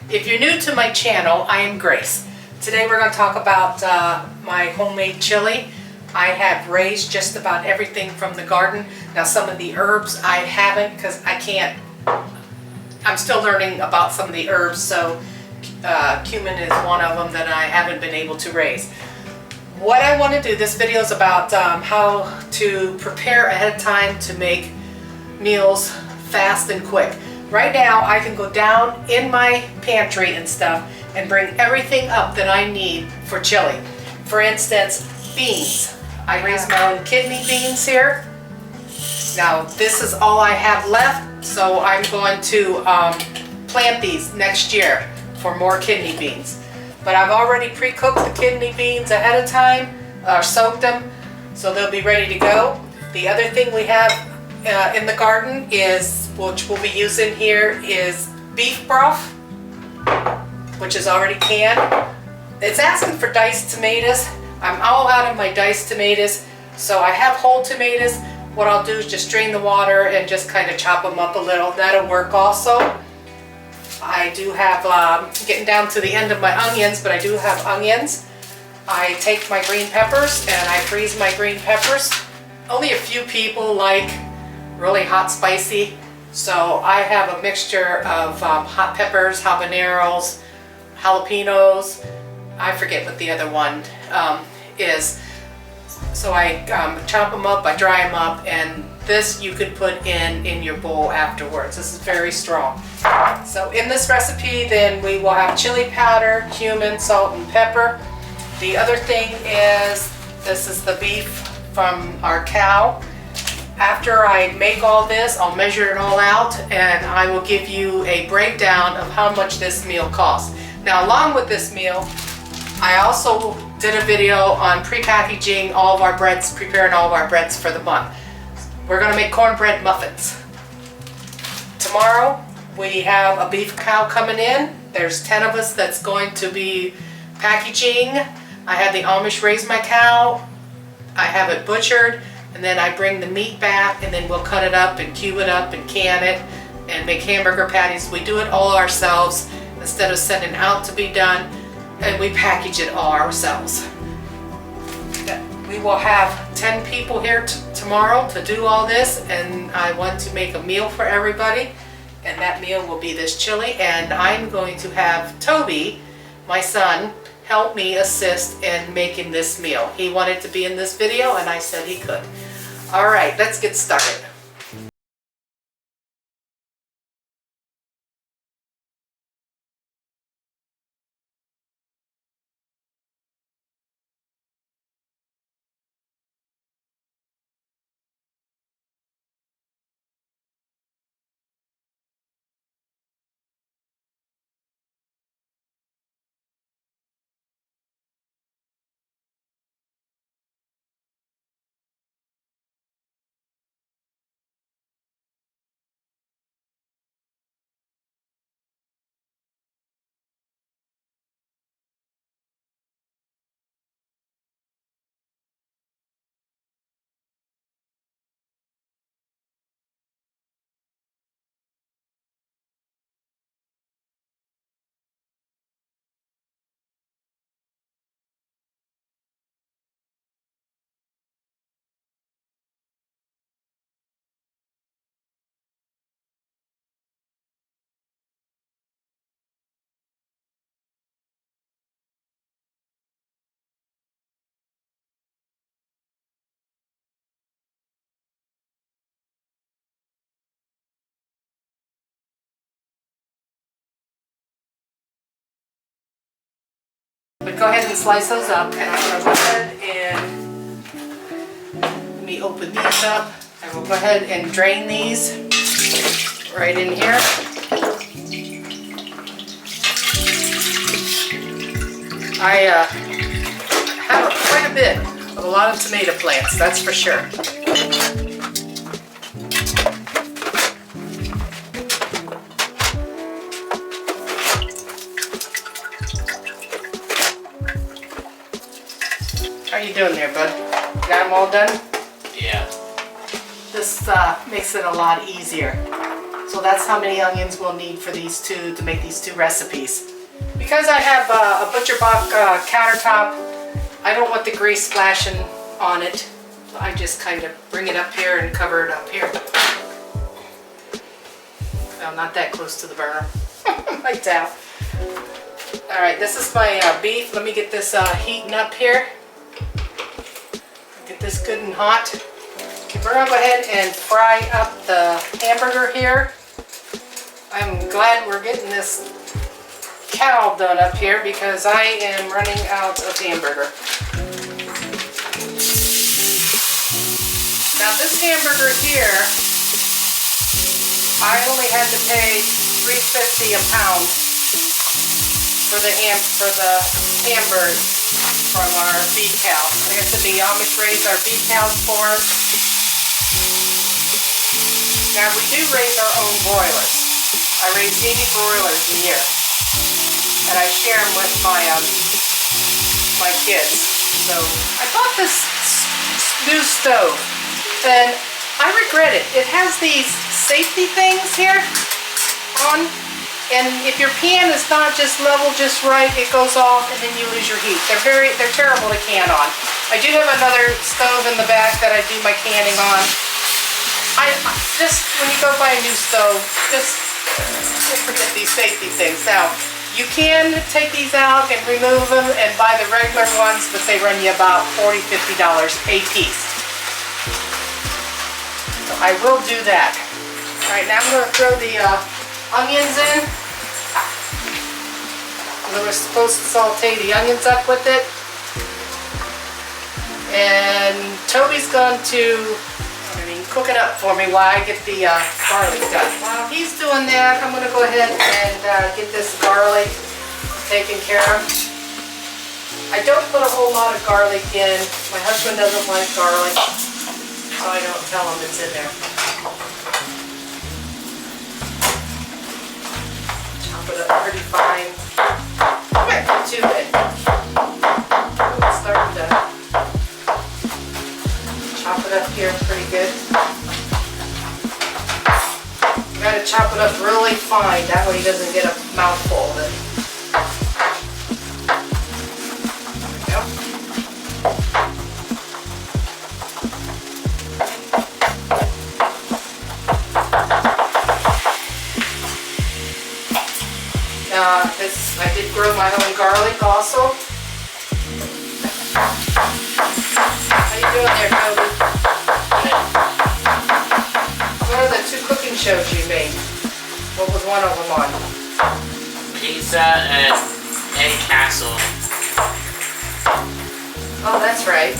If you're new to my channel, I am Grace. Today we're going to talk about my homemade chili. I have raised just about everything from the garden. Now some of the herbs I haven't because I can't, I'm still learning about some of the herbs, so cumin is one of them that I haven't been able to raise. What I want to do, this video is about how to prepare ahead of time to make meals fast and quick. Right now I can go down in my pantry and stuff and bring everything up that I need for chili. For instance, beans. I raise my own kidney beans here. Now this is all I have left, so I'm going to plant these next year for more kidney beans. But I've already pre-cooked the kidney beans ahead of time, soaked them, so they'll be ready to go. The other thing we have in the garden is, which we'll be using here, is beef broth, which is already canned. It's asking for diced tomatoes. I'm all out of my diced tomatoes, so I have whole tomatoes. What I'll do is just drain the water and just kind of chop them up a little. That'll work also. I do have, getting down to the end of my onions, but I do have onions. I take my green peppers and I freeze my green peppers. Only a few people like really hot spicy, so I have a mixture of hot peppers, habaneros, jalapenos. I forget what the other one is. So I chop them up, I dry them up, and this you could put in your bowl afterwards. This is very strong. So in this recipe then we will have chili powder, cumin, salt, and pepper. The other thing is, this is the beef from our cow. After I make all this, I'll measure it all out and I will give you a breakdown of how much this meal costs. Now along with this meal, I also did a video on pre-packaging all of our breads, preparing all of our breads for the month. We're going to make cornbread muffins. Tomorrow we have a beef cow coming in. There's 10 of us that's going to be packaging. I had the Amish raise my cow. I have it butchered, and then I bring the meat back, and then we'll cut it up and cube it up and can it and make hamburger patties. We do it all ourselves instead of sending out to be done, and we package it all ourselves. We will have 10 people here tomorrow to do all this, and I want to make a meal for everybody, and that meal will be this chili, and I'm going to have Toby, my son, help me assist in making this meal. He wanted to be in this video and I said he could. All right, let's get started. But go ahead and slice those up, and I'm going to go ahead and let me open these up. I will go ahead and drain these right in here. I have quite a bit of a lot of tomato plants, that's for sure. How you doing there, bud? Got them all done? Yeah. This makes it a lot easier. So that's how many onions we'll need for these two, to make these two recipes. Because I have a butcher box countertop, I don't want the grease splashing on it. So I just kind of bring it up here and cover it up here. Well, not that close to the burner. Like that. Alright, this is my beef. Let me get this heating up here. Get this good and hot. Okay, we're going to go ahead and fry up the hamburger here. I'm glad we're getting this cow done up here because I am running out of hamburger. Now this hamburger here, I only had to pay $3.50 a pound for the hamburger from our beef cow. Like I said, the Amish raise our beef cows for us. Now we do raise our own broilers. I raise 80 broilers a year, and I share them with my kids. So I bought this new stove, and I regret it. It has these safety things here on, and if your pan is not just level just right, it goes off and then you lose your heat. They're terrible to can on. I do have another stove in the back that I do my canning on. I just, when you go buy a new stove, just forget these safety things. Now, you can take these out and remove them and buy the regular ones, but they run you about $40, $50 a piece. So I will do that. All right, now I'm going to throw the onions in. We're supposed to saute the onions up with it. And Toby's going to cook it up for me while I get the garlic done. While he's doing that, I'm going to go ahead and get this garlic taken care of. I don't put a whole lot of garlic in. My husband doesn't like garlic, so I don't tell him it's in there. Chop it up pretty fine. I might put two in. It's starting to chop it up here pretty good. You gotta chop it up really fine, that way he doesn't get a mouthful of it. There we go. I did grow my own garlic also. How you doing there, Toby? What are the two cooking shows you made? What was one of them on? Pizza and Egg Castle. Oh, that's right.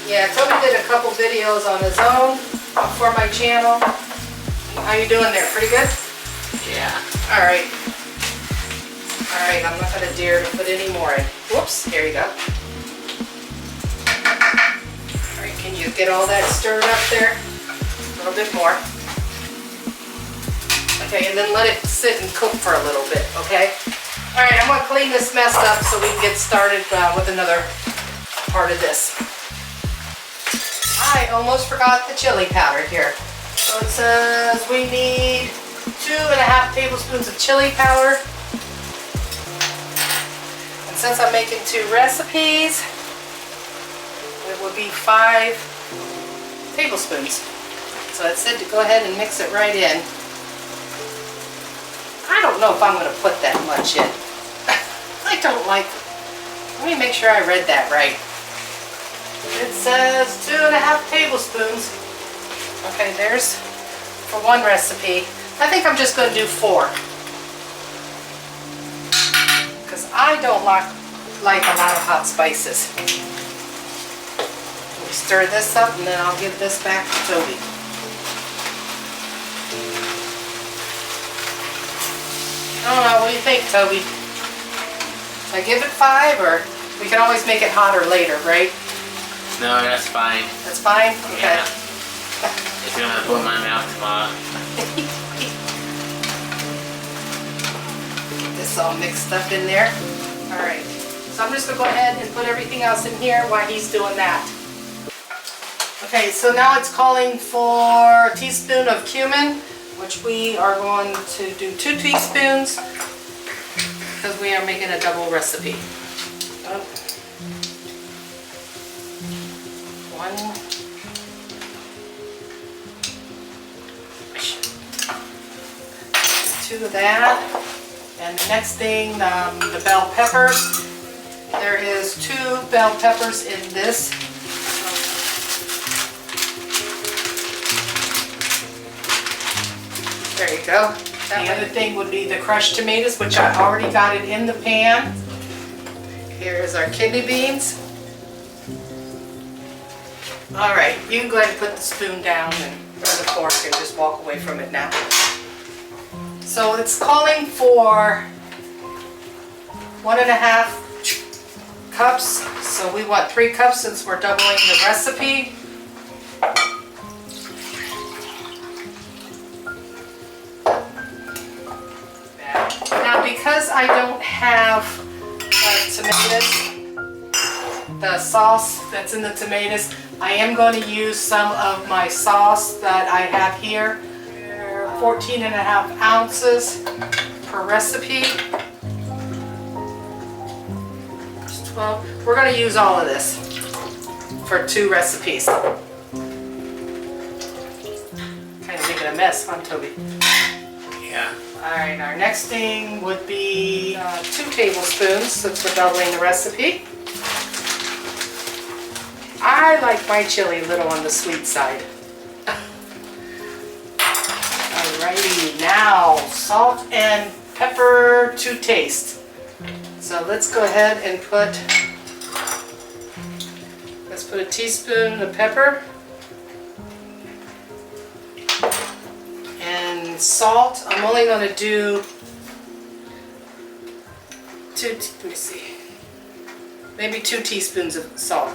Yeah, Toby did a couple videos on his own for my channel. How you doing there? Pretty good? Yeah. Alright. Alright, I'm not going to dare to put any more in. Whoops, here you go. Alright, can you get all that stirred up there? A little bit more. Okay, and then let it sit and cook for a little bit, okay? Alright, I'm going to clean this mess up so we can get started with another part of this. I almost forgot the chili powder here. So it says we need 2.5 tablespoons of chili powder. And since I'm making 2 recipes, it would be 5 tablespoons. So it said to go ahead and mix it right in. I don't know if I'm going to put that much in. I don't like it. Let me make sure I read that right. It says 2.5 tablespoons. Okay, there's for one recipe. I think I'm just going to do 4. Because I don't like a lot of hot spices. We stir this up and then I'll give this back to Toby. I don't know, what do you think, Toby? Should I give it 5, or we can always make it hotter later, right? No, that's fine. That's fine? Okay. Yeah. It's gonna blow my mouth tomorrow. Get this all mixed up in there. Alright. So I'm just gonna go ahead and put everything else in here while he's doing that. Okay, so now it's calling for a teaspoon of cumin, which we are going to do 2 teaspoons because we are making a double recipe. One. 2 of that. And the next thing, the bell peppers. There is 2 bell peppers in this. There you go. The other thing would be the crushed tomatoes, which I already got it in the pan. Here's our kidney beans. All right, you can go ahead and put the spoon down and or the fork and just walk away from it now. So it's calling for 1.5 cups. So we want 3 cups since we're doubling the recipe. Now because I don't have tomatoes, the sauce that's in the tomatoes, I am going to use some of my sauce that I have here. 14.5 ounces per recipe. It's 12. We're going to use all of this for 2 recipes. Kind of making a mess, huh, Toby? Yeah. Alright, our next thing would be 2 tablespoons since we're doubling the recipe. I like my chili a little on the sweet side. Alrighty, now salt and pepper to taste. So let's go ahead and put a teaspoon of pepper. And salt, I'm only going to do maybe 2 teaspoons of salt,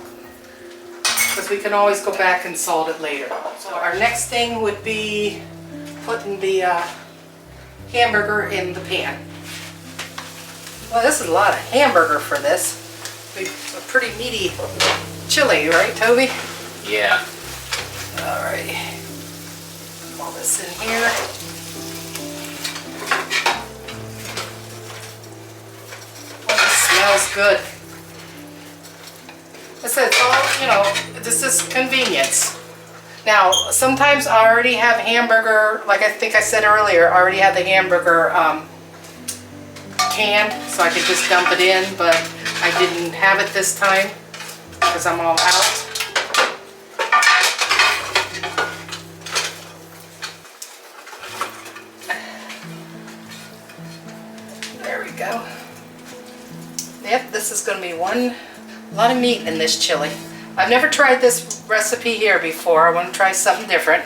because we can always go back and salt it later. So our next thing would be putting the hamburger in the pan. Well, this is a lot of hamburger for this. A pretty meaty chili, right, Toby? Yeah. All right. All this in here. Oh, this smells good. I said, it's all, you know, this is convenience. Now, sometimes I already have hamburger, like I think I said earlier, I already have the hamburger canned, so I could just dump it in, but I didn't have it this time because I'm all out. There we go. Yep, this is going to be a lot of meat in this chili. I've never tried this recipe here before. I want to try something different.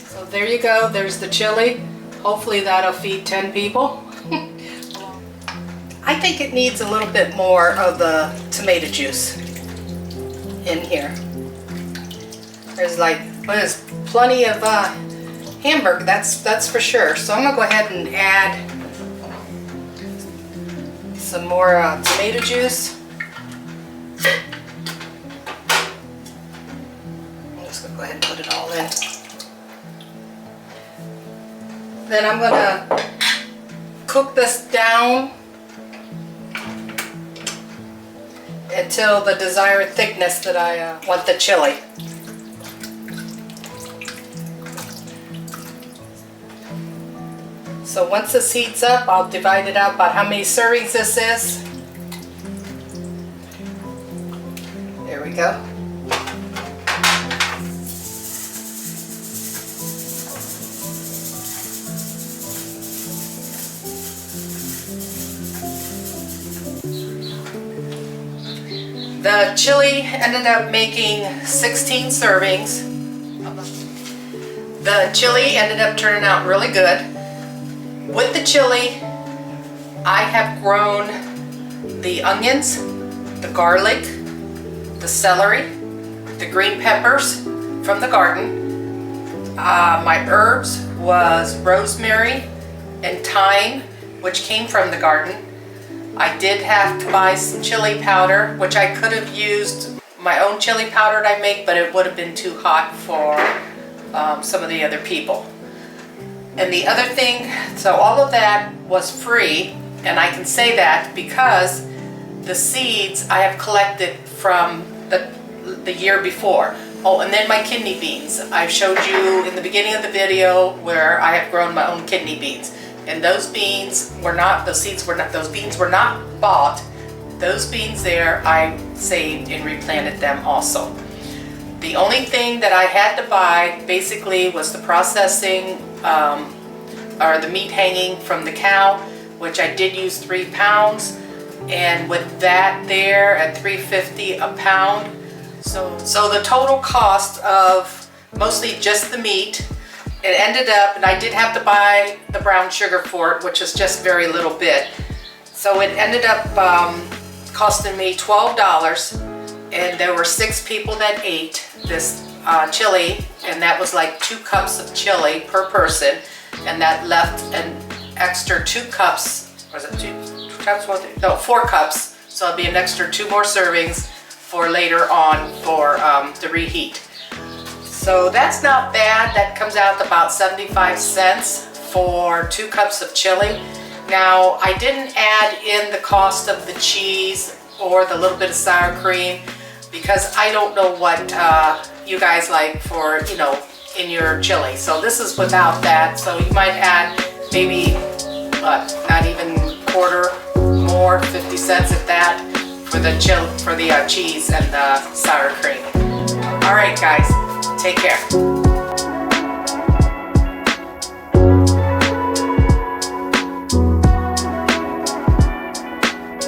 So there you go. There's the chili. Hopefully that'll feed 10 people. I think it needs a little bit more of the tomato juice in here. There's plenty of hamburger, that's for sure. So I'm gonna go ahead and add some more tomato juice. I'm just gonna go ahead and put it all in. Then I'm gonna cook this down until the desired thickness that I want the chili. So once this heats up, I'll divide it out about how many servings this is. There we go. The chili ended up making 16 servings. The chili ended up turning out really good. With the chili, I have grown the onions, the garlic, the celery, the green peppers from the garden. My herbs was rosemary and thyme, which came from the garden. I did have to buy some chili powder, which I could have used my own chili powder that I make, but it would have been too hot for some of the other people. And the other thing, so all of that was free, and I can say that because the seeds I have collected from the year before. Oh, and then my kidney beans. I showed you in the beginning of the video where I have grown my own kidney beans. And those beans were not, those beans were not bought. Those beans there, I saved and replanted them also. The only thing that I had to buy basically was the processing, or the meat hanging from the cow, which I did use 3 pounds. And with that there at $3.50 a pound. So the total cost of mostly just the meat, it ended up, and I did have to buy the brown sugar for it, which is just very little bit. So it ended up costing me $12, and there were 6 people that ate this chili, and that was like 2 cups of chili per person, and that left an extra 2 cups, was it 2 cups? No, 4 cups, so it'll be an extra 2 more servings for later on for the reheat. So that's not bad. That comes out to about 75 cents for 2 cups of chili. Now, I didn't add in the cost of the cheese or the little bit of sour cream because I don't know what you guys like for, you know, in your chili. So this is without that. So you might add maybe, not even quarter more, 50 cents at that for the cheese and the sour cream. All right, guys, take care.